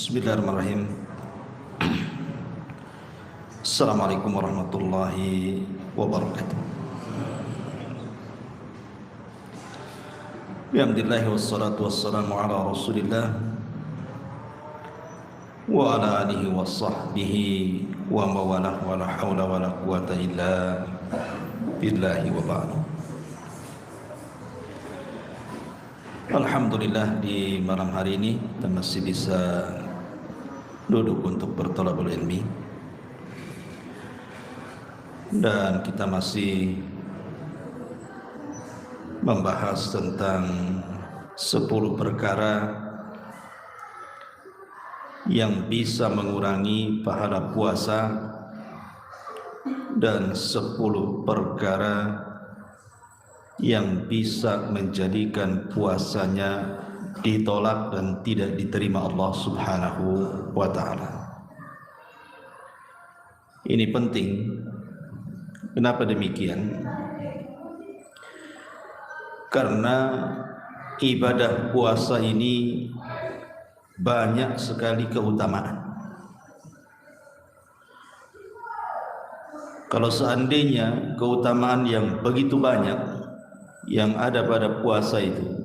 Bismillahirrahmanirrahim. Assalamualaikum warahmatullahi wabarakatuh. Alhamdulillah wassalatu wassalamu ala Rasulillah wa ala alihi wa sahbihi wa mawalah wa la hawla wa la quwata illa billahi wa ba'du. Alhamdulillah di malam hari ini kita masih bisa duduk untuk bertolabul ilmi, dan kita masih membahas tentang 10 perkara yang bisa mengurangi pahala puasa dan 10 perkara yang bisa menjadikan puasanya ditolak dan tidak diterima Allah Subhanahu wa ta'ala. Ini penting. Kenapa demikian? Karena ibadah puasa ini banyak sekali keutamaan. Kalau seandainya keutamaan yang begitu banyak yang ada pada puasa itu,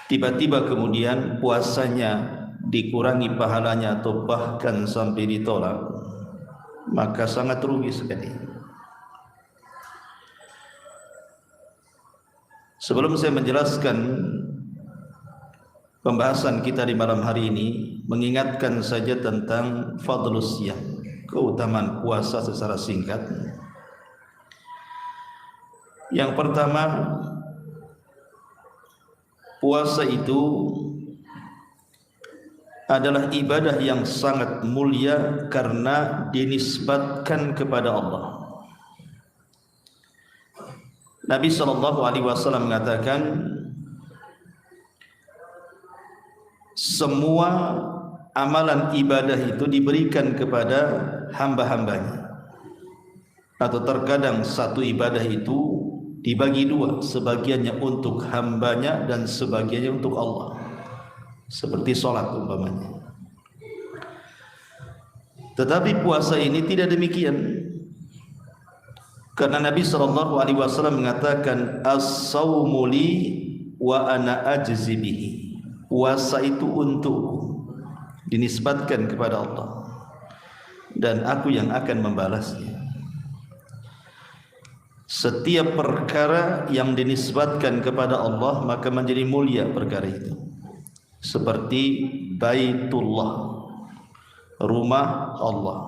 tiba-tiba kemudian puasanya dikurangi pahalanya atau bahkan sampai ditolak, maka sangat rugi sekali. Sebelum saya menjelaskan pembahasan kita di malam hari ini, mengingatkan saja tentang fadlus siyam, keutamaan puasa secara singkat. Yang pertama, puasa itu adalah ibadah yang sangat mulia karena dinisbatkan kepada Allah. Nabi SAW mengatakan, semua amalan ibadah itu diberikan kepada hamba-hambanya, atau terkadang satu ibadah itu dibagi dua, sebagiannya untuk hambanya dan sebagiannya untuk Allah, seperti sholat umpamanya. Tetapi puasa ini tidak demikian, karena Nabi SAW mengatakan, as-sawmu li wa ana ajzi bihi. Puasa itu untukku, dinisbatkan kepada Allah, dan aku yang akan membalasnya. Setiap perkara yang dinisbatkan kepada Allah maka menjadi mulia perkara itu. Seperti Baitullah, rumah Allah.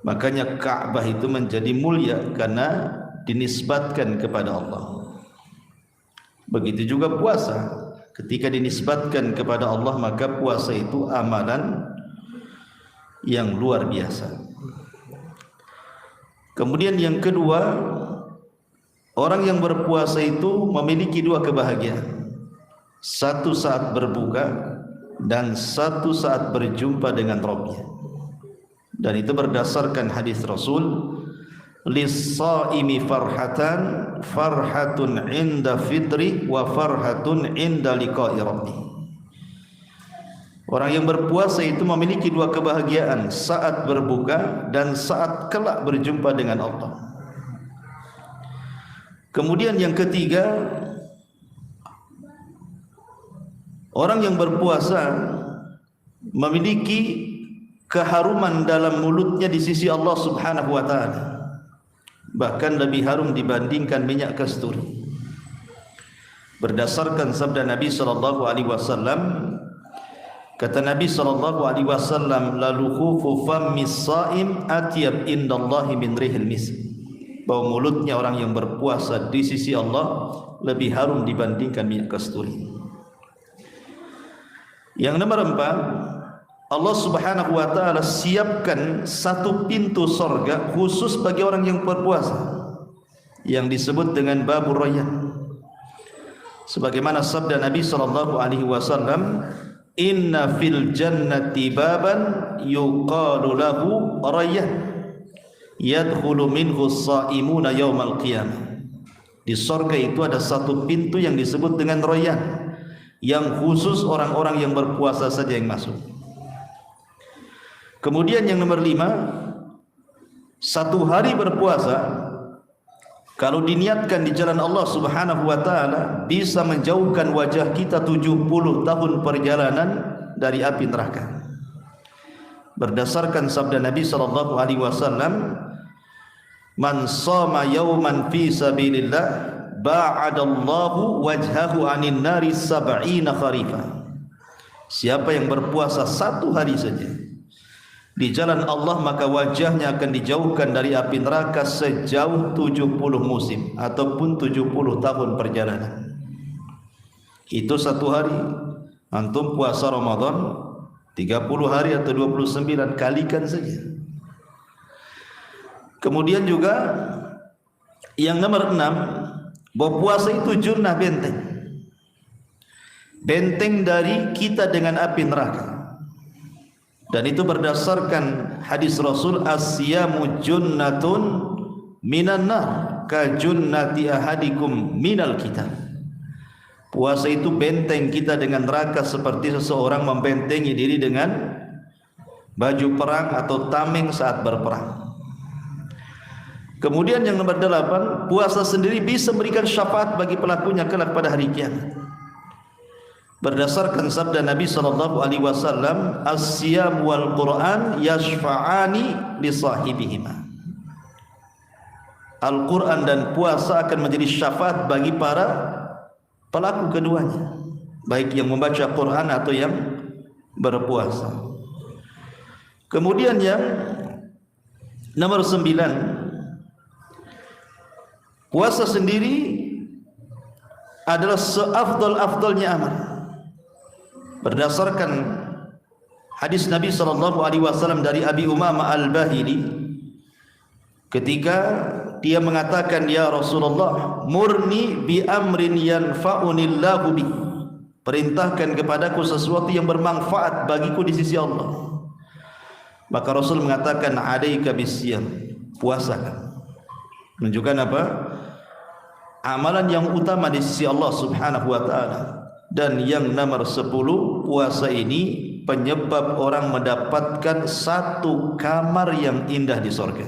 Makanya Ka'bah itu menjadi mulia karena dinisbatkan kepada Allah. Begitu juga puasa, ketika dinisbatkan kepada Allah maka puasa itu amalan yang luar biasa. Kemudian yang kedua, orang yang berpuasa itu memiliki dua kebahagiaan. Satu saat berbuka dan satu saat berjumpa dengan Rabbnya. Dan itu berdasarkan hadis Rasul, lis-shaimi farhatan, farhatun inda fitri wa farhatun inda liqa'i rabbih. Orang yang berpuasa itu memiliki dua kebahagiaan, saat berbuka dan saat kelak berjumpa dengan Allah. Kemudian yang ketiga, orang yang berpuasa memiliki keharuman dalam mulutnya di sisi Allah Subhanahu wa ta'ala, bahkan lebih harum dibandingkan minyak kasturi. Berdasarkan sabda Nabi SAW, kata Nabi SAW, laluhufu fammis shaim atyab indallahi min rihil misk. Bahwa mulutnya orang yang berpuasa di sisi Allah lebih harum dibandingkan minyak kasturi. Yang nomor 4, Allah Subhanahu wa ta'ala siapkan satu pintu sorga khusus bagi orang yang berpuasa, yang disebut dengan Babur Rayyan. Sebagaimana sabda Nabi SAW, inna fil jannati baban yuqalu lahu Rayyan yadkhulu minhu as-shaimuna yaumal qiyamah. Di surga itu ada satu pintu yang disebut dengan Rayyan, yang khusus orang-orang yang berpuasa saja yang masuk. Kemudian yang nomor 5, satu hari berpuasa kalau diniatkan di jalan Allah Subhanahu wa taala bisa menjauhkan wajah kita 70 tahun perjalanan dari api neraka. Berdasarkan sabda Nabi sallallahu alaihi wasallam, "Man shama yawman fi sabilillah ba'adallahu wajhahu 'anil nari 70 kharifa." Siapa yang berpuasa satu hari saja di jalan Allah, maka wajahnya akan dijauhkan dari api neraka sejauh 70 musim ataupun 70 tahun perjalanan. Itu satu hari. Antum puasa Ramadan 30 hari atau 29, kalikan saja. Kemudian juga yang nomor 6, bahwa puasa itu junnah, benteng. Benteng dari kita dengan api neraka. Dan itu berdasarkan hadis Rasul, as-siyamu junnatun minan nar ka junnati ahadikum minal kitab. Puasa itu benteng kita dengan neraka seperti seseorang membentengi diri dengan baju perang atau tameng saat berperang. Kemudian yang nomor 8, puasa sendiri bisa memberikan syafaat bagi pelakunya kelak pada hari kiamat. Berdasarkan sabda Nabi sallallahu alaihi wasallam, as-siyam wal Qur'an yashfa'ani li sahibihima. Al-Qur'an dan puasa akan menjadi syafaat bagi para pelaku keduanya, baik yang membaca Qur'an atau yang berpuasa. Kemudian yang nomor 9, puasa sendiri adalah seafdal-afdalnya amal. Berdasarkan hadis Nabi sallallahu alaihi wasallam dari Abi Umamah Al-Bahili, ketika dia mengatakan, "Ya Rasulullah, murni bi amrin yanfa'unillahu bi." Perintahkan kepadaku sesuatu yang bermanfaat bagiku di sisi Allah. Maka Rasul mengatakan, "Alaika bisyam." Puasakan. Menunjukkan apa? Amalan yang utama di sisi Allah Subhanahu wa taala. Dan yang nomor 10, puasa ini penyebab orang mendapatkan satu kamar yang indah di surga.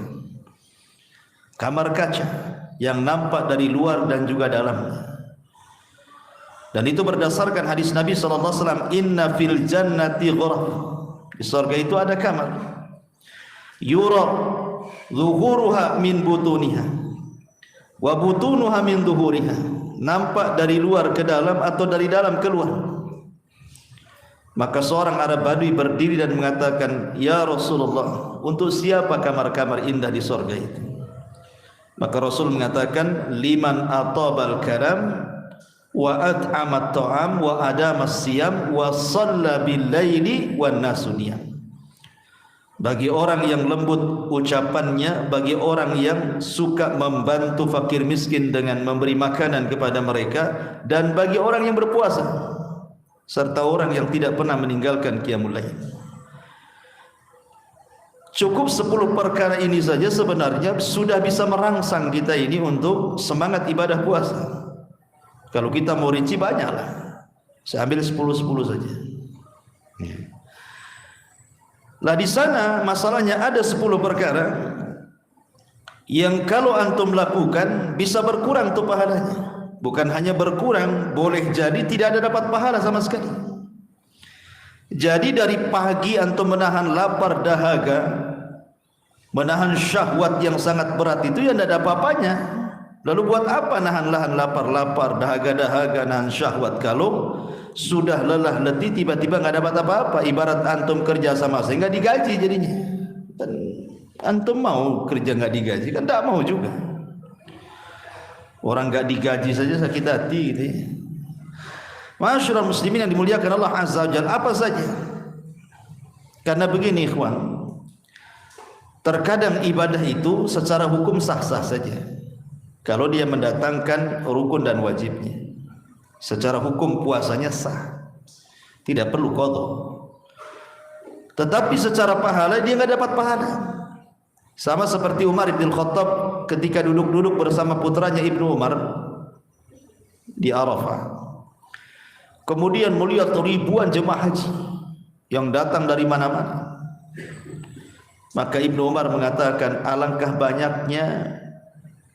Kamar kaca yang nampak dari luar dan juga dalamnya. Dan itu berdasarkan hadis Nabi sallallahu alaihi wasallam, "Inna fil jannati ghuraf." Di surga itu ada kamar. Yura zuhuruha min butuniha wa butunuha min zuhuriha. Nampak dari luar ke dalam atau dari dalam keluar. Maka seorang Arab Badui berdiri dan mengatakan, "Ya Rasulullah, untuk siapa kamar-kamar indah di surga itu?" Maka Rasul mengatakan, "Liman atabal kalam wa at'amat ta'am wa adamas siyam wa shalla bil laili wan nasu niyam." Bagi orang yang lembut ucapannya, bagi orang yang suka membantu fakir miskin dengan memberi makanan kepada mereka, dan bagi orang yang berpuasa, serta orang yang tidak pernah meninggalkan qiyamul lail. Cukup 10 perkara ini saja sebenarnya sudah bisa merangsang kita ini untuk semangat ibadah puasa. Kalau kita mau rinci banyaklah. Saya ambil 10 saja. Lah di sana masalahnya ada 10 perkara yang kalau antum lakukan bisa berkurang tuh pahalanya. Bukan hanya berkurang, boleh jadi tidak ada dapat pahala sama sekali. Jadi dari pagi antum menahan lapar dahaga, menahan syahwat yang sangat berat itu ya tidak ada apa-apanya. Lalu buat apa nahan lapar dahaga nahan syahwat kalau sudah lelah letih tiba-tiba nggak dapat apa-apa? Ibarat antum kerja sama sehingga digaji jadinya. Dan antum mau kerja nggak digaji kan tidak mau juga. Orang nggak digaji saja sakit hati gitu ya. Masyaallah muslimin yang dimuliakan Allah Azza wa Jalla, apa saja. Karena begini ikhwan, terkadang ibadah itu secara hukum sah-sah saja kalau dia mendatangkan rukun dan wajibnya. Secara hukum puasanya sah, tidak perlu qadha. Tetapi secara pahala dia nggak dapat pahala. Sama seperti Umar bin Khattab ketika duduk-duduk bersama putranya Ibnu Umar di Arafah. kemudian melihat ribuan jemaah haji yang datang dari mana-mana. Maka Ibnu Umar mengatakan, alangkah banyaknya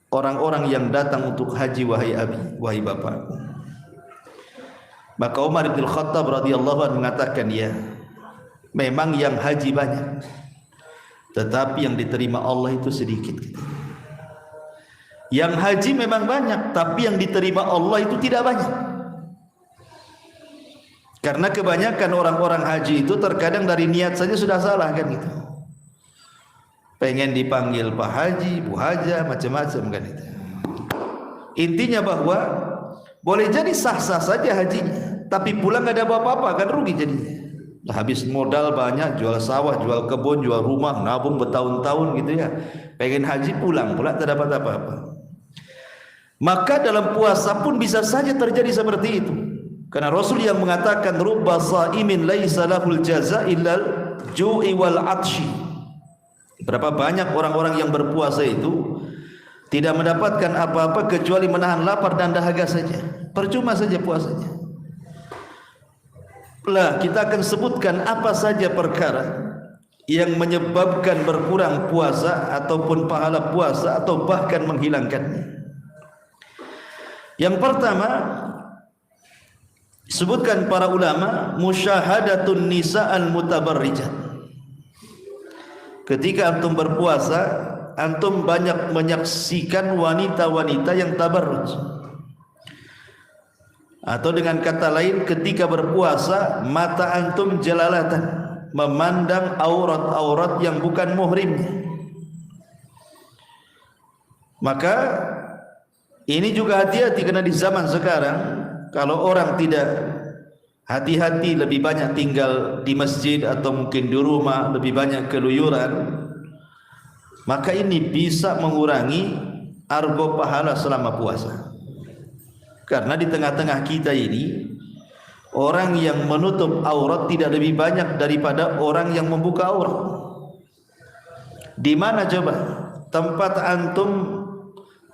orang-orang yang datang untuk haji, wahai abi, wahai bapakku. Maka Umar bin Khattab radhiyallahu anhu mengatakan, ya, memang yang haji banyak, tetapi yang diterima Allah itu sedikit. Yang haji memang banyak, tapi yang diterima Allah itu tidak banyak. Karena kebanyakan orang-orang haji itu terkadang dari niat saja sudah salah kan gitu. Pengen dipanggil Pak Haji, Bu Haja, macam-macam kan itu. Intinya bahwa boleh jadi sah-sah saja hajinya, tapi pulang nggak ada apa-apa, kan rugi jadinya. Habis modal banyak, jual sawah, jual kebun, jual rumah, nabung bertahun-tahun gitu ya. Pengen haji pulang tidak dapat apa-apa. Maka dalam puasa pun bisa saja terjadi seperti itu. Karena Rasul yang mengatakan rubba shaimin laisa lahul jaza illal ju'i wal 'atsyi. Berapa banyak orang-orang yang berpuasa itu tidak mendapatkan apa-apa kecuali menahan lapar dan dahaga saja. Percuma saja puasanya. Lah kita akan sebutkan apa saja perkara yang menyebabkan berkurang puasa ataupun pahala puasa atau bahkan menghilangkannya. Yang pertama disebutkan para ulama, musyahadatun nisa'al mutabarrijat. Ketika antum berpuasa, antum banyak menyaksikan wanita-wanita yang tabarruj. Atau dengan kata lain, ketika berpuasa mata antum jalalatan, memandang aurat-aurat yang bukan muhrimnya. Maka ini juga hati-hati, karena di zaman sekarang kalau orang tidak hati-hati, lebih banyak tinggal di masjid atau mungkin di rumah, lebih banyak keluyuran, maka ini bisa mengurangi argo pahala selama puasa. Karena di tengah-tengah kita ini orang yang menutup aurat tidak lebih banyak daripada orang yang membuka aurat. Di mana coba tempat antum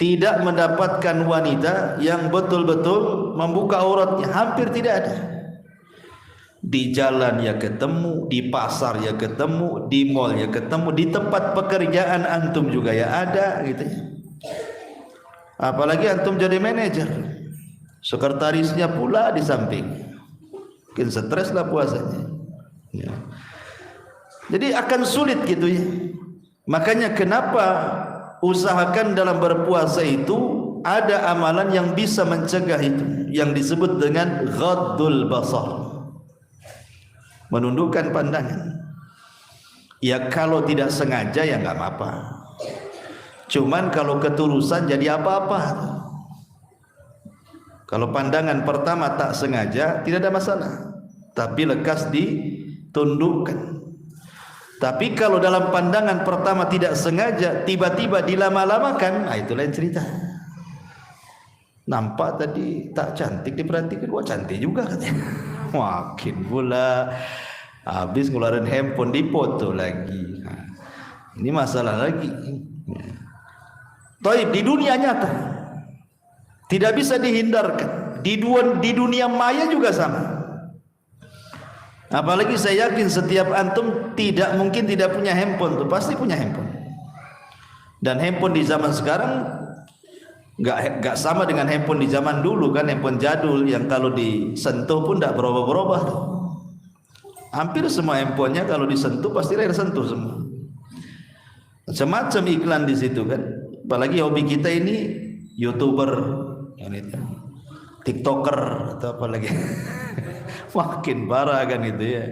tidak mendapatkan wanita yang betul-betul membuka auratnya? Hampir tidak ada. Di jalan ya ketemu, di pasar ya ketemu, di mall ya ketemu, di tempat pekerjaan antum juga ya ada gitu ya. Apalagi antum jadi manajer, sekretarisnya pula di samping, mungkin stres lah puasanya ya. Jadi akan sulit gitu ya. Makanya kenapa usahakan dalam berpuasa itu ada amalan yang bisa mencegah itu, yang disebut dengan ghaddul basar, menundukkan pandangan. Ya kalau tidak sengaja ya nggak apa-apa. Cuman kalau ketulusan jadi apa-apa. Kalau pandangan pertama tak sengaja tidak ada masalah, tapi lekas ditundukkan. Tapi kalau dalam pandangan pertama tidak sengaja tiba-tiba dilama-lamakan, nah itu lain cerita. Nampak tadi tak cantik, diperhatikan, wah cantik juga katanya. Makin pula habis ngeluarin handphone dipoto lagi. Nah, ini masalah lagi. Taib, di dunia nyata tidak bisa dihindarkan. Di dunia maya juga sama. Apalagi saya yakin setiap antum tidak mungkin tidak punya handphone, tuh pasti punya handphone. Dan handphone di zaman sekarang nggak sama dengan handphone di zaman dulu kan, handphone jadul yang kalau disentuh pun tidak berubah-berubah. Hampir semua handphonenya kalau disentuh pasti layar sentuh semua. Macam-macam iklan di situ kan. Apalagi hobi kita ini YouTuber, ini TikToker atau apa lagi. Makin parah kan itu ya.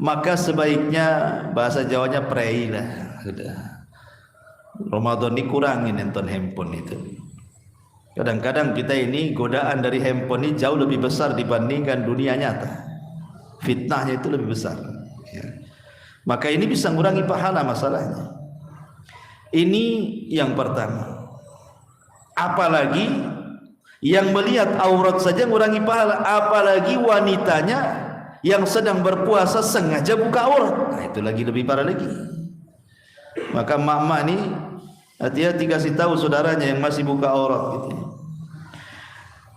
Maka sebaiknya bahasa Jawanya prei lah. Sudah. Ramadan dikurangin nonton handphone itu. Kadang-kadang kita ini godaan dari handphone ini jauh lebih besar dibandingkan dunia nyata. Fitnahnya itu lebih besar ya. Maka ini bisa mengurangi pahala masalahnya. Ini yang pertama. Apalagi yang melihat aurat saja mengurangi pahala, apalagi wanitanya yang sedang berpuasa sengaja buka aurat. Nah, itu lagi lebih parah lagi. Maka mak-mak ini hati-hati kasih tahu saudaranya yang masih buka aurat gitu.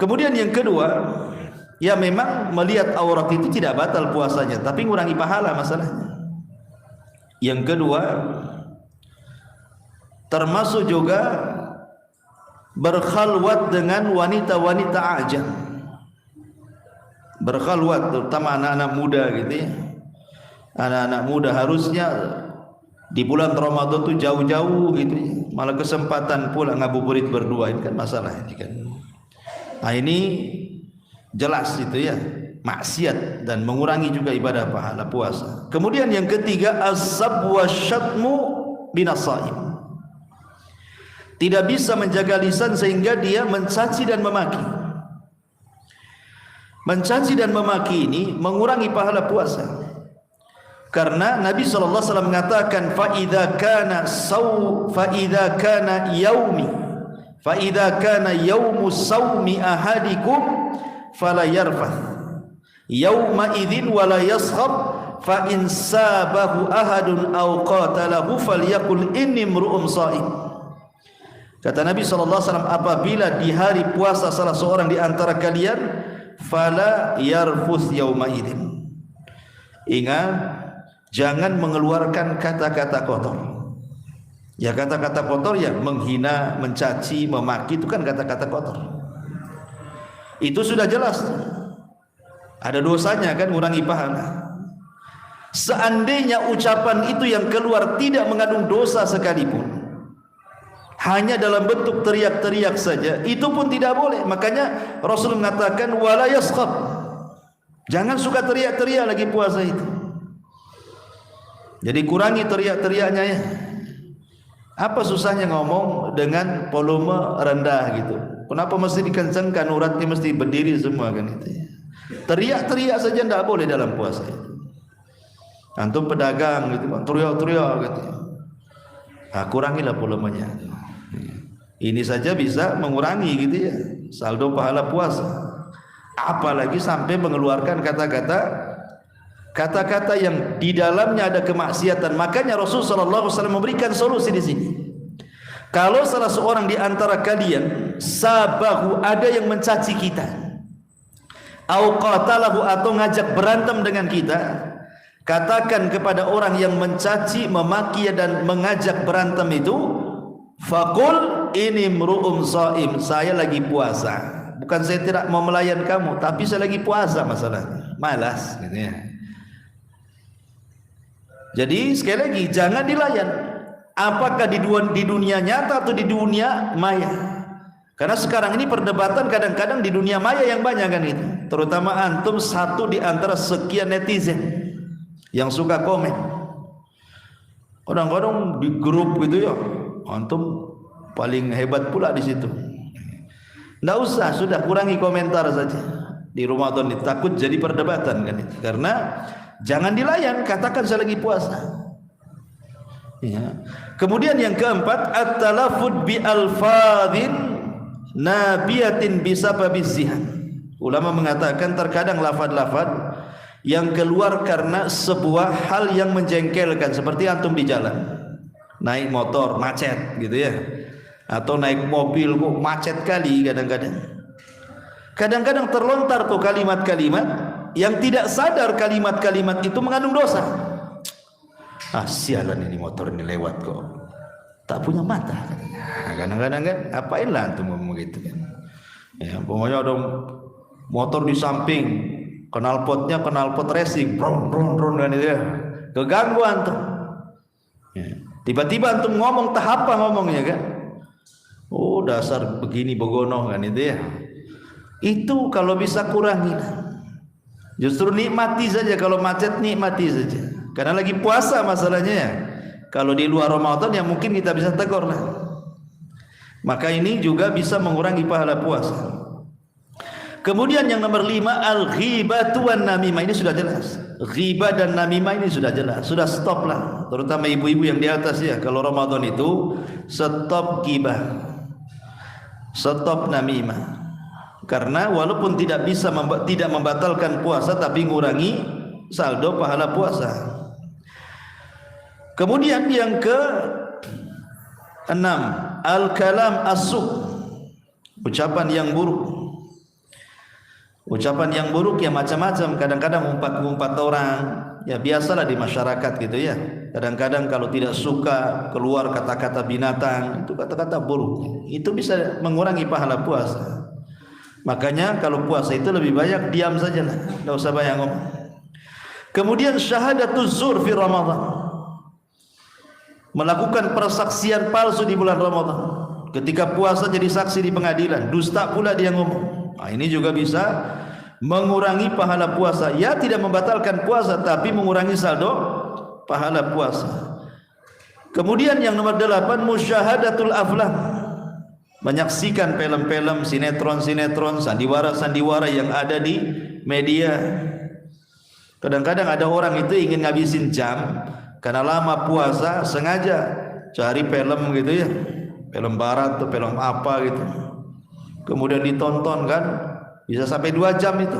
Kemudian yang kedua, Ya memang melihat aurat itu tidak batal puasanya, tapi ngurangi pahala masalahnya. Yang kedua, termasuk juga berkhalwat dengan wanita-wanita ajam. Berkhalwat terutama anak-anak muda gitu ya. Anak-anak muda harusnya di bulan Ramadan tuh jauh-jauh gitu ya. Malah kesempatan pula ngabuburit berdua, ini kan masalah ini kan. Nah ini jelas itu ya, maksiat dan mengurangi juga ibadah pahala puasa. Kemudian yang ketiga, az-zab wasyatmu binasaim. Tidak bisa menjaga lisan sehingga dia mencaci dan memaki. Mencaci dan memaki ini mengurangi pahala puasa. Karena Nabi SAW mengatakan fa idza kana yaumu saumi ahadikum fala yarfath yauma idzin wala yaskhab fa in sabahu ahadun aw qatalahu falyaqul inni mru'um shaim. Kata Nabi SAW, apabila di hari puasa salah seorang di antara kalian, fala yarfuth yauma idzin, ingat jangan mengeluarkan kata-kata kotor. Ya kata-kata kotor ya menghina, mencaci, memaki, itu kan kata-kata kotor. Itu sudah jelas ada dosanya kan, ngurangi pahala. Seandainya ucapan itu yang keluar tidak mengandung dosa sekalipun, hanya dalam bentuk teriak-teriak saja, itu pun tidak boleh. Makanya Rasul mengatakan wala yaskhab, jangan suka teriak-teriak lagi puasa itu. Jadi kurangi teriak-teriaknya ya. Apa susahnya ngomong dengan volume rendah gitu? Kenapa mesti dikencangkan, uratnya mesti berdiri semua kan itu ya. Teriak-teriak saja tidak boleh dalam puasa itu. Antum pedagang gitu, teriak-teriak gitu. Nah, kurangilah volumenya. Ini saja bisa mengurangi gitu ya saldo pahala puasa. Apalagi sampai mengeluarkan kata-kata yang di dalamnya ada kemaksiatan. Makanya Rasulullah SAW memberikan solusi di sini. Kalau salah seorang di antara kalian sabahu, ada yang mencaci kita, au qatalahu, atau ngajak berantem dengan kita, katakan kepada orang yang mencaci, memaki dan mengajak berantem itu, faqul ini mru'um shaim, saya lagi puasa. Bukan saya tidak mau melayan kamu, tapi saya lagi puasa masalahnya. Malas gitu ya. Jadi sekali lagi jangan dilayan. Apakah di dunia nyata atau di dunia maya? Karena sekarang ini perdebatan kadang-kadang di dunia maya yang banyak kan itu. Terutama antum satu di antara sekian netizen yang suka komen. Kadang-kadang di grup gitu ya, antum paling hebat pula di situ. Nggak usah, sudah kurangi komentar saja di Ramadan ini, takut jadi perdebatan kan itu. Karena jangan dilayan, katakan saya lagi puasa. Ya. Kemudian yang keempat, at-talafud bi alfadhin nabiyatin bisababiz zihan. Ulama mengatakan terkadang lafaz-lafaz yang keluar karena sebuah hal yang menjengkelkan, seperti antum di jalan naik motor macet gitu ya, atau naik mobil kok macet kali, kadang-kadang terlontar tuh kalimat-kalimat yang tidak sadar kalimat-kalimat itu mengandung dosa. Ah sialan, ini motor ini lewat kok tak punya mata. Kadang-kadang kan apainlah antum ngomong gitu kan ya, pokoknya ada motor di samping, knalpotnya knalpot racing, bron kan itu ya, keganggu antum ya. Tiba-tiba antum ngomong tak apa ngomongnya kan, oh dasar begini begono kan itu ya. Itu kalau bisa kurangi, justru nikmati saja. Kalau macet nikmati saja, karena lagi puasa masalahnya ya. Kalau di luar Ramadan ya mungkin kita bisa tegur lah. Maka ini juga bisa mengurangi pahala puasa. Kemudian yang nomor 5, al-ghibatu wan namimah. Ini sudah jelas. Ghibah dan namimah ini sudah jelas, sudah stop lah. Terutama ibu-ibu yang di atas ya, kalau Ramadan itu stop ghibah, stop namimah. Karena walaupun tidak bisa tidak membatalkan puasa, tapi ngurangi saldo pahala puasa. Kemudian yang ke-6, al-kalam as-su', ucapan yang buruk. Ucapan yang buruk ya macam-macam, kadang-kadang umpat-umpat orang, ya biasalah di masyarakat gitu ya. Kadang-kadang kalau tidak suka keluar kata-kata binatang, itu kata-kata buruk. Itu bisa mengurangi pahala puasa. Makanya kalau puasa itu lebih banyak diam saja lah, tidak usah banyak ngomong. Kemudian syahadatuz zur fi Ramadan, melakukan persaksian palsu di bulan Ramadan. Ketika puasa jadi saksi di pengadilan, dusta pula dia ngomong. Nah, ini juga bisa mengurangi pahala puasa. Ya tidak membatalkan puasa, tapi mengurangi saldo pahala puasa. Kemudian yang nomor 8, musyahadatul aflam, menyaksikan film-film, sinetron-sinetron, sandiwara-sandiwara yang ada di media. Kadang-kadang ada orang itu ingin ngabisin jam karena lama puasa, sengaja cari film gitu ya, film barat atau film apa gitu, kemudian ditonton kan, bisa sampai 2 jam itu.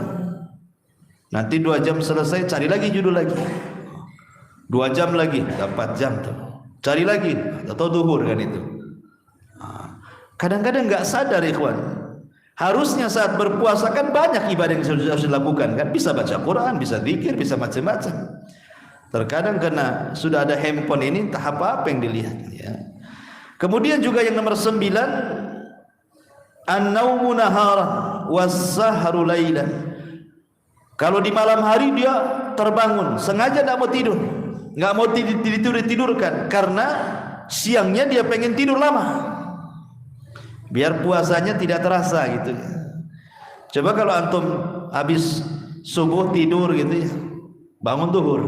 Nanti 2 jam selesai, cari lagi judul lagi, 2 jam lagi, 4 jam tuh, cari lagi, atau duhur kan itu. Kadang-kadang nggak sadar ikhwan, harusnya saat berpuasa kan banyak ibadah yang harus dilakukan kan, bisa baca Quran, bisa zikir, bisa macam-macam. Terkadang karena sudah ada handphone ini, entah apa-apa yang dilihat ya. Kemudian juga yang nomor 9, an-naumu naharan was-sahru lailan. Kalau di malam hari dia terbangun, sengaja tidak mau tidur, nggak mau ditidurkan karena siangnya dia pengen tidur lama, biar puasanya tidak terasa gitu. Coba kalau antum habis subuh tidur gitu ya, bangun zuhur,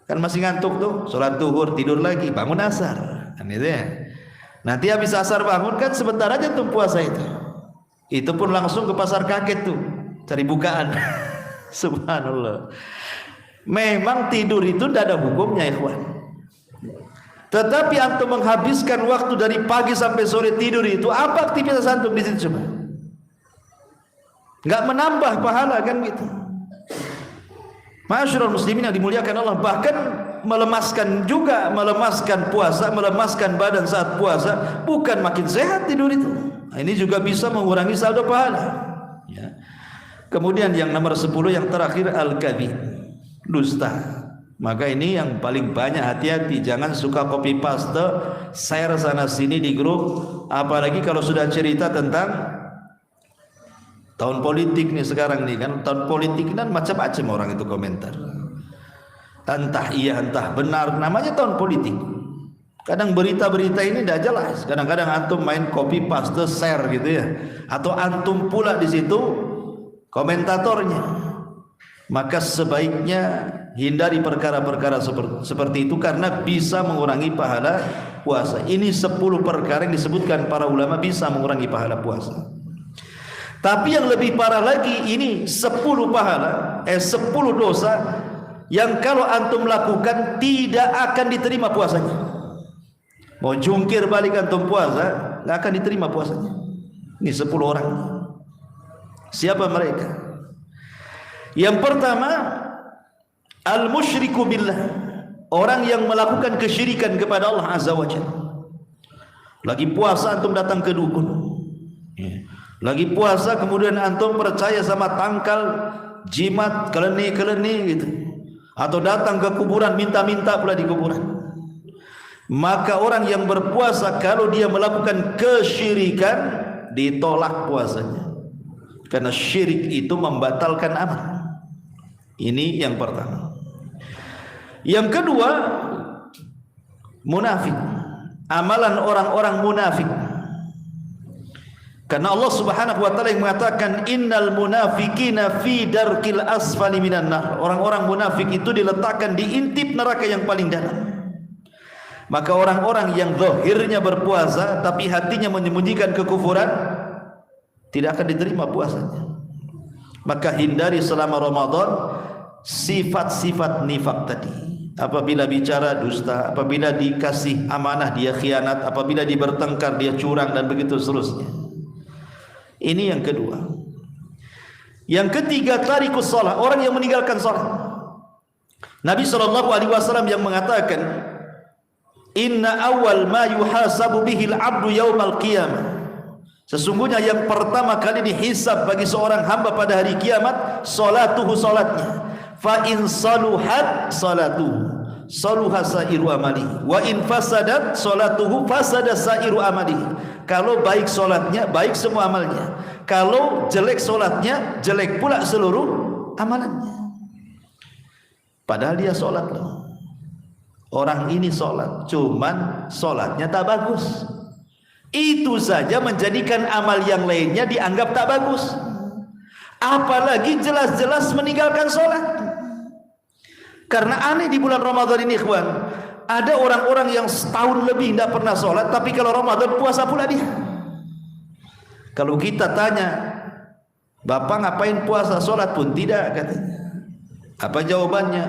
kan masih ngantuk tuh, sholat zuhur tidur lagi, bangun asar kan gitu ya. Nanti habis asar bangun kan sebentar aja tuh puasa itu pun langsung ke pasar kaget tuh cari bukaan. Subhanallah, memang tidur itu tidak ada hukumnya ikhwan, tetapi antum menghabiskan waktu dari pagi sampai sore tidur itu, apa aktivitas antum di situ coba? Nggak menambah pahala kan gitu. Masyarul muslimin yang dimuliakan Allah, bahkan melemaskan juga, melemaskan puasa, melemaskan badan saat puasa, bukan makin sehat tidur itu. Nah, ini juga bisa mengurangi saldo pahala ya. Kemudian yang nomor 10 yang terakhir, al-kadhib, dusta. Maka ini yang paling banyak, hati-hati, jangan suka copy paste, share sana sini di grup, apalagi kalau sudah cerita tentang tahun politik nih sekarang nih kan, tahun politik kan macam-macam orang itu komentar, entah iya entah benar, namanya tahun politik. Kadang berita-berita ini tidak jelas, kadang-kadang antum main copy paste share gitu ya, atau antum pula di situ komentatornya. Maka sebaiknya hindari perkara-perkara seperti itu karena bisa mengurangi pahala puasa. Ini 10 perkara yang disebutkan para ulama bisa mengurangi pahala puasa. Tapi yang lebih parah lagi, ini 10 pahala, 10 dosa yang kalau antum lakukan tidak akan diterima puasanya. Mau jungkir balik antum puasa, nggak akan diterima puasanya. Ini 10 orang. Siapa mereka? Yang pertama, al-musyriku billah, orang yang melakukan kesyirikan kepada Allah Azza wa Jalla. Lagi puasa antum datang ke dukun, lagi puasa kemudian antum percaya sama tangkal, jimat, keleni-keleni gitu, atau datang ke kuburan minta-minta pula di kuburan. Maka orang yang berpuasa kalau dia melakukan kesyirikan, ditolak puasanya, karena syirik itu membatalkan amal. Ini yang pertama. Yang kedua, munafik, amalan orang-orang munafik. Karena Allah Subhanahu wa taala yang mengatakan innal munafiqina fi darkil asfali minan nar. Orang-orang munafik itu diletakkan di intip neraka yang paling dalam. Maka orang-orang yang zahirnya berpuasa tapi hatinya menyembunyikan kekufuran, tidak akan diterima puasanya. Maka hindari selama Ramadan sifat-sifat nifak tadi. Apabila bicara dusta, apabila dikasih amanah dia khianat, apabila bertengkar dia curang, dan begitu seterusnya. Ini yang kedua. Yang ketiga, tarikus shalah, orang yang meninggalkan salat. Nabi SAW yang mengatakan, inna awal ma yuhasabu bihil abdu yaumal qiyamah, Sesungguhnya yang pertama kali dihisab bagi seorang hamba pada hari kiamat salatuhu, salatnya. Fa in saluhat salatuhu saluha sairu amali wa in fasadat salatuhu fasada sairu amali. Kalau baik salatnya, baik semua amalnya. Kalau jelek salatnya, jelek pula seluruh amalannya. Padahal dia salat loh. Orang ini salat, cuman salatnya tak bagus. Itu saja menjadikan amal yang lainnya dianggap tak bagus. Apalagi jelas-jelas meninggalkan salat. Karena aneh di bulan Ramadan ini, ikhwan, ada orang-orang yang setahun lebih tidak pernah sholat, tapi kalau Ramadan puasa pula dia. Kalau kita tanya, Bapak ngapain puasa, sholat pun tidak, katanya. Apa jawabannya?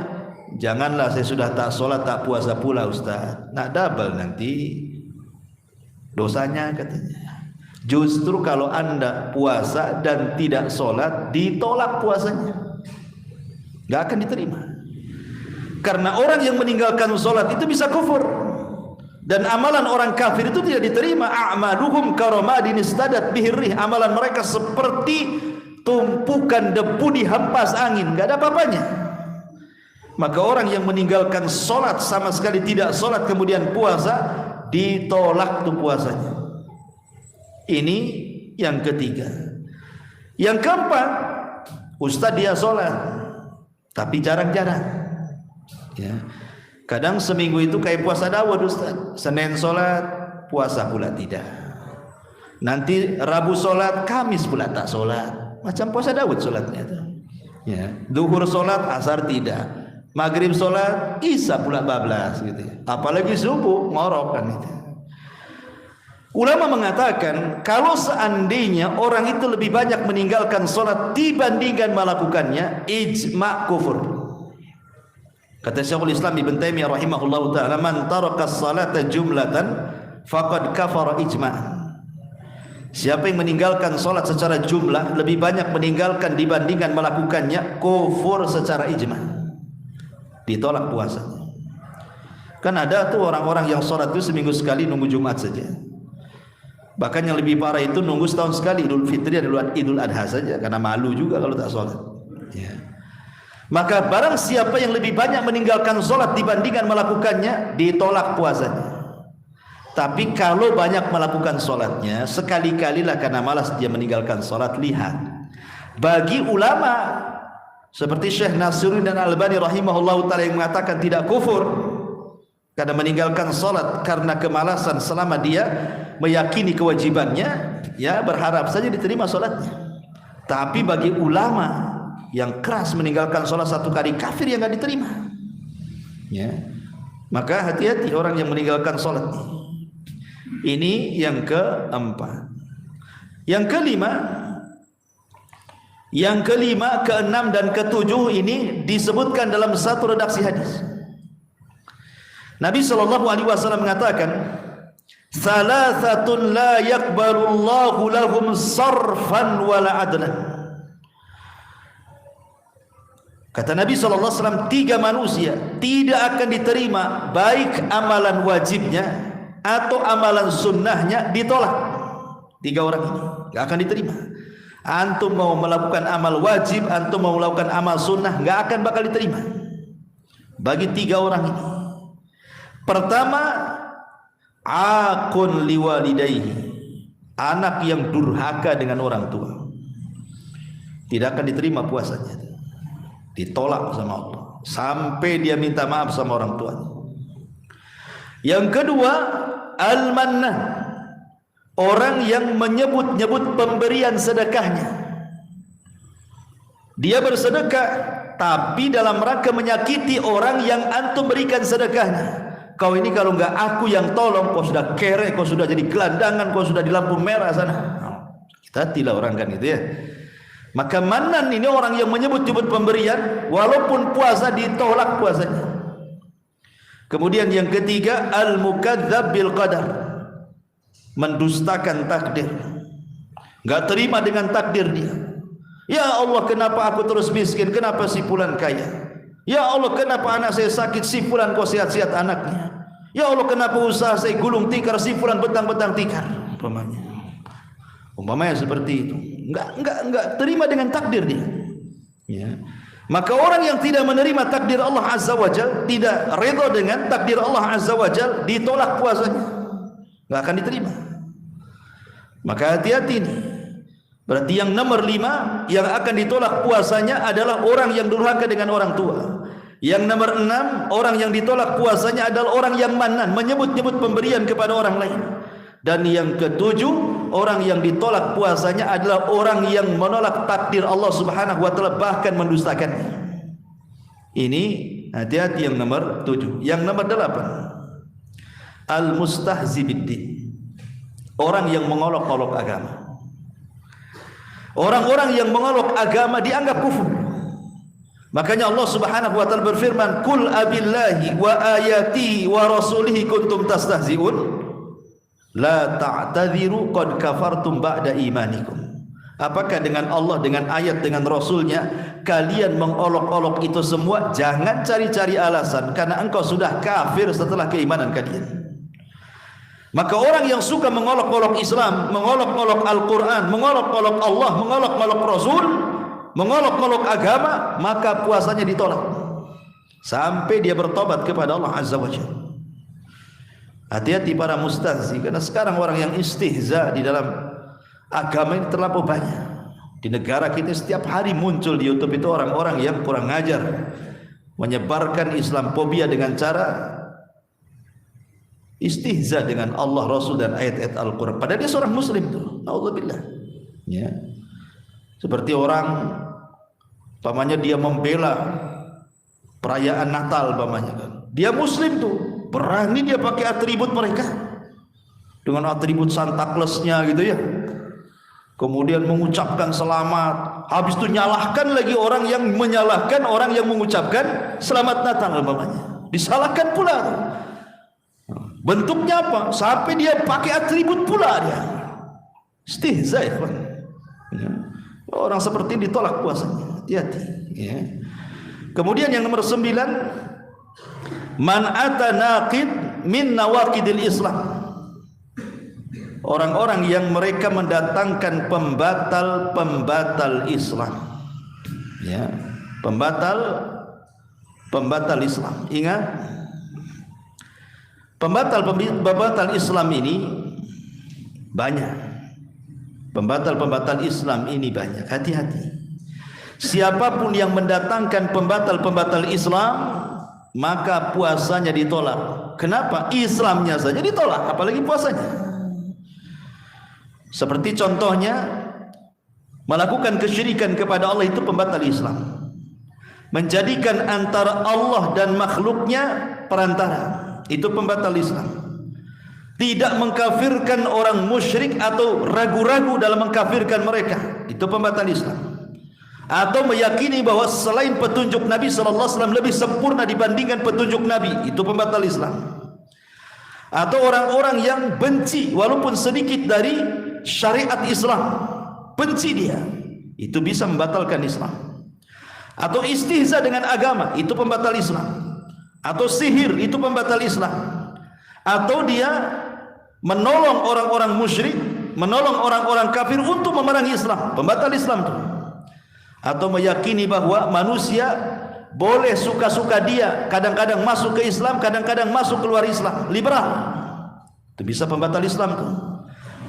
Janganlah, saya sudah tak sholat tak puasa pula Ustaz. Nak double nanti dosanya, katanya. Justru kalau Anda puasa dan tidak sholat, ditolak puasanya, gak akan diterima. Karena orang yang meninggalkan sholat itu bisa kufur, dan amalan orang kafir itu tidak diterima. A'maluhum karamadin istadat bihirrih, amalan mereka seperti tumpukan debu dihempas angin, gak ada apa-apanya. Maka orang yang meninggalkan sholat sama sekali tidak sholat kemudian puasa, ditolak tuh puasanya. Ini yang ketiga. Yang keempat, Ustaz dia sholat tapi jarang-jarang. Ya. Kadang seminggu itu kayak puasa Daud Ustaz. Senin sholat, puasa pula tidak. Nanti Rabu sholat, Kamis pula tak sholat. Macam puasa Daud sholatnya. Ya. Zuhur sholat, asar tidak. Maghrib sholat, isya pula bablas gitu. Apalagi subuh ngorok kan itu. Ulama mengatakan kalau seandainya orang itu lebih banyak meninggalkan sholat dibandingkan melakukannya, ijma' kufur. Kata Syekhul Islam Ibn Taimiyah rahimahullahu ta'ala, man taraka salata jumlatan faqad kafara ijma'an. Siapa yang meninggalkan salat secara jumlah, lebih banyak meninggalkan dibandingkan melakukannya, kufur secara ijma'. Ditolak puasanya. Kan ada tuh orang-orang yang salat itu seminggu sekali nunggu Jumat saja. Bahkan yang lebih parah itu nunggu setahun sekali, Idul Fitri dan Idul Adha saja, karena malu juga kalau tak salat. Ya. Maka barang siapa yang lebih banyak meninggalkan sholat dibandingkan melakukannya, ditolak puasanya. Tapi kalau banyak melakukan sholatnya, sekali-kalilah karena malas dia meninggalkan sholat. Lihat, bagi ulama seperti Syekh Nasiruddin dan Albani rahimahullah ta'ala yang mengatakan tidak kufur karena meninggalkan sholat karena kemalasan, selama dia meyakini kewajibannya, ya berharap saja diterima sholatnya. Tapi bagi ulama yang keras meninggalkan sholat satu kali kafir yang tidak diterima, ya. Maka hati-hati orang yang meninggalkan sholat. Ini yang keempat. Yang kelima, keenam dan ketujuh ini disebutkan dalam satu redaksi hadis. Nabi SAW mengatakan, salasatun la yakbalullahu lahum sarfan wala adlan. Kata Nabi SAW, 3 manusia tidak akan diterima baik amalan wajibnya atau amalan sunnahnya, ditolak. 3 orang ini gak akan diterima. Antum mau melakukan amal wajib, antum mau melakukan amal sunnah, gak akan bakal diterima bagi 3 orang ini. Pertama, aqun liwalidayhi, anak yang durhaka dengan orang tua, tidak akan diterima puasanya, ditolak sama Allah sampai dia minta maaf sama orang tuanya. Yang kedua, al-mannah, orang yang menyebut-nyebut pemberian sedekahnya. Dia bersedekah tapi dalam rangka menyakiti orang yang antum berikan sedekahnya. Kau ini kalau enggak aku yang tolong, kau sudah kere, kau sudah jadi gelandangan, kau sudah di lampu merah sana. Kita tidak orang kan gitu ya. Maka manan ini orang yang menyebut-nyebut pemberian, walaupun puasa ditolak puasanya. Kemudian yang ketiga, al-mukadzdzab bil qadar, mendustakan takdir, enggak terima dengan takdir dia. Ya Allah, kenapa aku terus miskin? Kenapa si fulan kaya? Ya Allah, kenapa anak saya sakit? Si fulan kok sehat-sehat anaknya. Ya Allah, kenapa usaha saya gulung tikar? Si fulan betang-betang tikar. Umpamanya. Umpamanya seperti itu. Enggak terima dengan takdir dia. Ya. Maka orang yang tidak menerima takdir Allah Azza wa Jalla, tidak redha dengan takdir Allah Azza wa Jalla, ditolak puasanya, enggak akan diterima. Maka hati-hati nih. Berarti yang nomor 5 yang akan ditolak puasanya adalah orang yang durhaka dengan orang tua. Yang nomor 6, orang yang ditolak puasanya adalah orang yang manan, menyebut-nyebut pemberian kepada orang lain. Dan yang ketujuh, orang yang ditolak puasanya adalah orang yang menolak takdir Allah Subhanahu wa taala, bahkan mendustakannya. Ini hati-hati yang nomor 7. Yang nomor 8, al-mustahzi biddin. Orang yang mengolok-olok agama. Orang-orang yang mengolok agama dianggap kufur. Makanya Allah Subhanahu wa taala berfirman, "Qul abillahi wa ayatihi wa rasulihi kuntum tastahzi'un." La ta'tadhiru qad kafartum ba'da imanikum. Apakah dengan Allah, dengan ayat, dengan Rasulnya kalian mengolok-olok itu semua? Jangan cari-cari alasan, karena engkau sudah kafir setelah keimanan kalian. Maka orang yang suka mengolok-olok Islam, mengolok-olok Al-Quran, mengolok-olok Allah, mengolok-olok Rasul, mengolok-olok agama, maka puasanya ditolak sampai dia bertobat kepada Allah Azza wa Jalla. Hati-hati para mustahzi, karena sekarang orang yang istihza di dalam agama ini terlalu banyak. Di negara kita setiap hari muncul di YouTube itu orang-orang yang kurang ajar, menyebarkan Islamophobia dengan cara istihza dengan Allah, Rasul, dan ayat-ayat Al-Quran. Padahal dia seorang muslim tuh. Na'udzubillah. Ya. Seperti orang, pamannya dia membela perayaan Natal, pamannya kan. Dia muslim tuh. Berani dia pakai atribut mereka, dengan atribut Santa Claus-nya gitu ya. Kemudian mengucapkan selamat. Habis itu nyalahkan lagi orang yang menyalahkan orang yang mengucapkan selamat Natal, pamannya. Disalahkan pula. Bentuknya apa? Sampai dia pakai atribut pula dia. Istihza, ya. Orang seperti ini ditolak puasanya. Hati-hati, ya. Kemudian yang nomor 9, man ata naqid min nawaqidil Islam. Orang-orang yang mereka mendatangkan pembatal-pembatal Islam. Ya, pembatal Islam. Ingat, pembatal Islam ini banyak. Pembatal Islam ini banyak. Hati-hati. Siapapun yang mendatangkan pembatal Islam, maka puasanya ditolak. Kenapa? Islamnya saja ditolak, apalagi puasanya. Seperti contohnya, melakukan kesyirikan kepada Allah itu pembatal Islam. Menjadikan antara Allah dan makhluknya perantara, itu pembatal Islam. Tidak mengkafirkan orang musyrik atau ragu-ragu dalam mengkafirkan mereka, itu pembatal Islam. Atau meyakini bahwa selain petunjuk Nabi SAW lebih sempurna dibandingkan petunjuk Nabi, itu pembatal Islam. Atau orang-orang yang benci walaupun sedikit dari syariat Islam, benci dia, itu bisa membatalkan Islam. Atau istihza dengan agama, itu pembatal Islam. Atau sihir, itu pembatal Islam. Atau dia menolong orang-orang musyrik, menolong orang-orang kafir untuk memerangi Islam, pembatal Islam itu. Atau meyakini bahwa manusia boleh suka-suka dia, kadang-kadang masuk ke Islam, kadang-kadang masuk keluar Islam, liberal, itu bisa pembatal Islam tuh.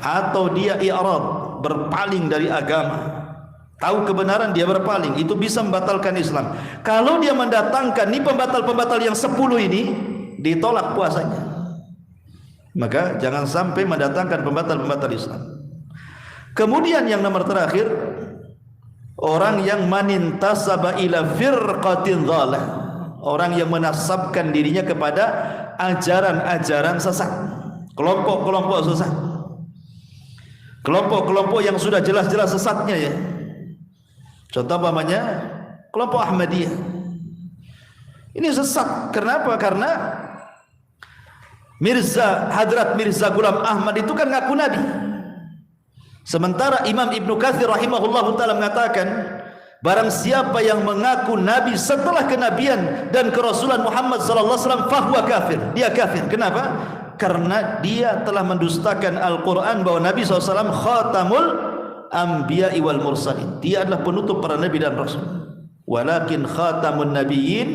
Atau dia i'rad, berpaling dari agama, tahu kebenaran dia berpaling, itu bisa membatalkan Islam. Kalau dia mendatangkan ini pembatal-pembatal yang 10 ini, ditolak puasanya. Maka jangan sampai mendatangkan pembatal-pembatal Islam. Kemudian yang nomor terakhir, orang yang manintasaba ila firqatin dhalah, orang yang menasabkan dirinya kepada ajaran-ajaran sesat, kelompok-kelompok sesat, kelompok-kelompok yang sudah jelas-jelas sesatnya ya. Contoh umpamanya kelompok Ahmadiyah. Ini sesat. Kenapa? Karena Hadrat Mirza Ghulam Ahmad itu kan ngaku nabi. Sementara Imam Ibnu Katsir rahimahullahu taala mengatakan, barang siapa yang mengaku nabi setelah kenabian dan kerasulan Muhammad sallallahu alaihi wasallam fahuwa kafir, dia kafir. Kenapa? karena dia telah mendustakan Al-Quran bahwa Nabi SAW khatamul anbiya'i wal mursalin. Dia adalah penutup para nabi dan rasul. Walakin khatamun nabiyyin,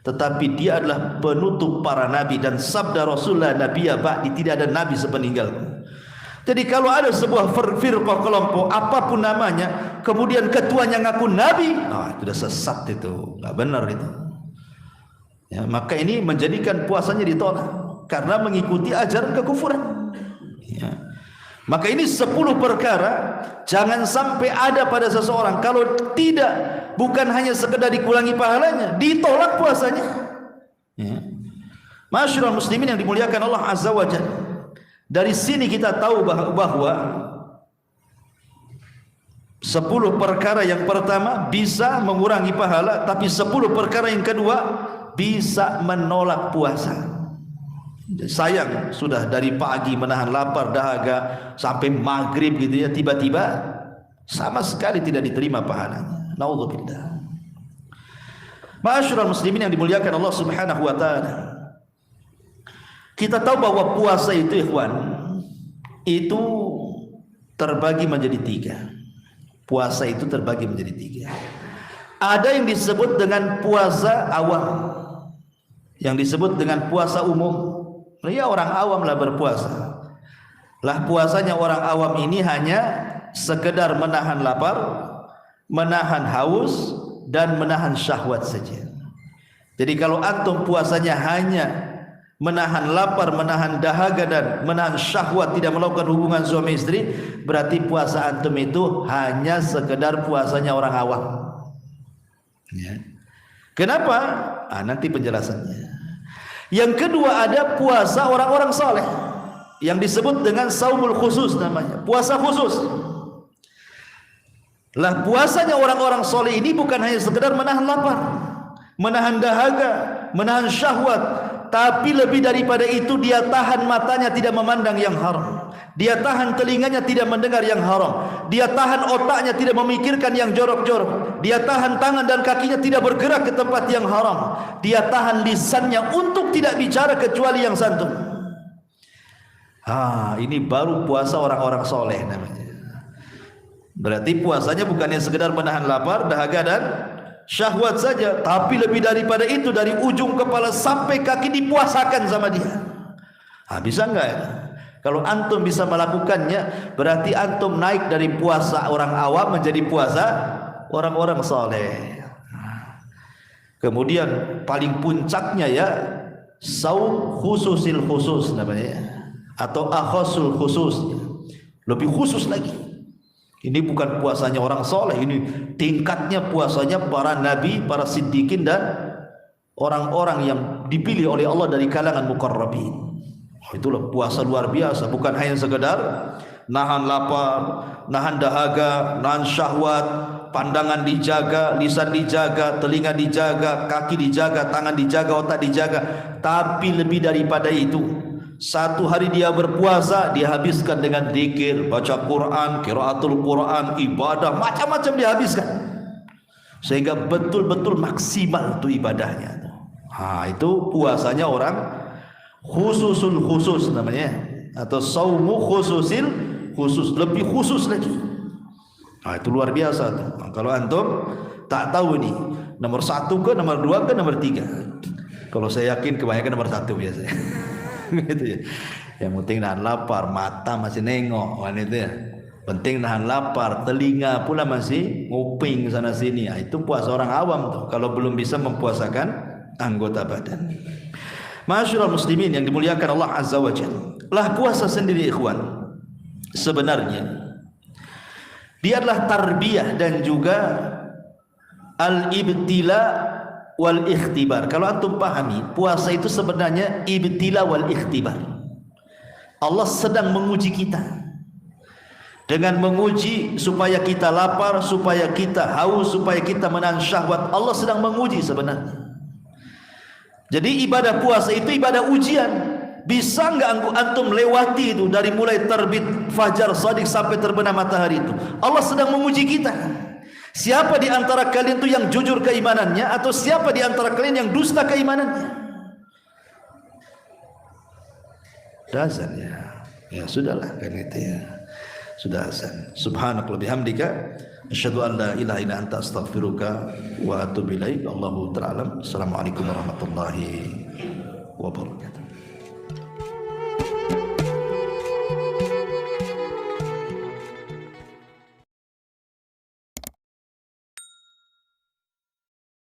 tetapi dia adalah penutup para nabi, dan sabda Rasulullah nabiyya ba'di, tidak ada nabi sepeninggalku. Jadi kalau ada sebuah firqah kelompok apapun namanya, kemudian ketuanya ngaku nabi, itu sudah sesat, itu enggak benar itu. Ya, maka ini menjadikan puasanya ditolak karena mengikuti ajaran kekufuran. Ya. Maka ini 10 perkara jangan sampai ada pada seseorang. Kalau tidak, bukan hanya sekedar dikurangi pahalanya, ditolak puasanya. Ya. Masyarul muslimin yang dimuliakan Allah Azza wa Jalla. Dari sini kita tahu bahwa 10 perkara yang pertama bisa mengurangi pahala, tapi 10 perkara yang kedua bisa menolak puasa. Sayang, sudah dari pagi menahan lapar dahaga sampai maghrib gitu ya, tiba-tiba sama sekali tidak diterima pahalanya. Naudzubillah. Ma'asyiral muslimin yang dimuliakan Allah Subhanahu wa taala. Kita tahu bahwa puasa itu, ikhwan, itu terbagi menjadi 3. Puasa itu terbagi menjadi 3. Ada yang disebut dengan puasa awam, yang disebut dengan puasa umum. Ya, orang awam lah berpuasa. Lah puasanya orang awam ini hanya sekedar menahan lapar, menahan haus, dan menahan syahwat saja. Jadi kalau antum puasanya hanya menahan lapar, menahan dahaga, dan menahan syahwat, tidak melakukan hubungan suami istri, berarti puasa antum itu hanya sekedar puasanya orang awam. Ya. Kenapa? Nanti penjelasannya. Yang kedua, ada puasa orang-orang saleh yang disebut dengan saumul khusus, namanya puasa khusus. Lah puasanya orang-orang saleh ini bukan hanya sekedar menahan lapar, menahan dahaga, menahan syahwat, tapi lebih daripada itu dia tahan matanya tidak memandang yang haram, dia tahan telinganya tidak mendengar yang haram, dia tahan otaknya tidak memikirkan yang jorok-jorok, dia tahan tangan dan kakinya tidak bergerak ke tempat yang haram, dia tahan lisannya untuk tidak bicara kecuali yang santun. Ini baru puasa orang-orang soleh namanya. Berarti puasanya bukannya sekedar menahan lapar, dahaga, dan syahwat saja, tapi lebih daripada itu, dari ujung kepala sampai kaki dipuasakan sama dia. Bisa enggak ya? Kalau antum bisa melakukannya, berarti antum naik dari puasa orang awam menjadi puasa orang-orang saleh. Kemudian paling puncaknya ya saum khususil khusus namanya, atau akhasul khusus, lebih khusus lagi. Ini bukan puasanya orang soleh, ini tingkatnya puasanya para nabi, para siddiqin, dan orang-orang yang dipilih oleh Allah dari kalangan muqarrabin. Itulah puasa luar biasa, bukan hanya sekedar nahan lapar, nahan dahaga, nahan syahwat, pandangan dijaga, lisan dijaga, telinga dijaga, kaki dijaga, tangan dijaga, otak dijaga, tapi lebih daripada itu. Satu hari dia berpuasa, dia habiskan dengan zikir, baca Quran, qiraatul Quran, ibadah, macam-macam dia habiskan, sehingga betul-betul maksimal itu ibadahnya. Itu puasanya orang khususul khusus namanya, atau saumu khususil khusus, lebih khusus lagi. Itu luar biasa tuh. Kalau antum tak tahu nih nomor 1 ke nomor 2 ke nomor 3. Kalau saya yakin kebanyakan nomor 1 biasanya. Gitu ya. Yang penting nahan lapar, mata masih nengok kan itu ya. Penting nahan lapar, telinga pula masih nguping sana sini. Itu puasa orang awam tuh, kalau belum bisa mempuasakan anggota badan. Masyarul muslimin yang dimuliakan Allah Azza wa Jalla. Lah puasa sendiri, ikhwan, sebenarnya dia adalah tarbiyah dan juga al-ibtila wal ikhtibar. Kalau antum pahami, puasa itu sebenarnya ibtila wal ikhtibar. Allah sedang menguji kita, dengan menguji supaya kita lapar, supaya kita haus, supaya kita menahan syahwat. Allah sedang menguji sebenarnya. Jadi ibadah puasa itu ibadah ujian. Bisa enggak antum lewati itu dari mulai terbit fajar shadiq sampai terbenam matahari itu? Allah sedang menguji kita. Siapa di antara kalian itu yang jujur keimanannya, atau siapa di antara kalian yang dusta keimanannya? Dah azan ya. Ya sudahlah kan itu ya. Sudah azan. Subhanakallahumma bihamdika asyhadu an la ilaha illa anta astaghfiruka wa atubu ilaik. Allahu ta'ala. Assalamualaikum warahmatullahi wabarakatuh.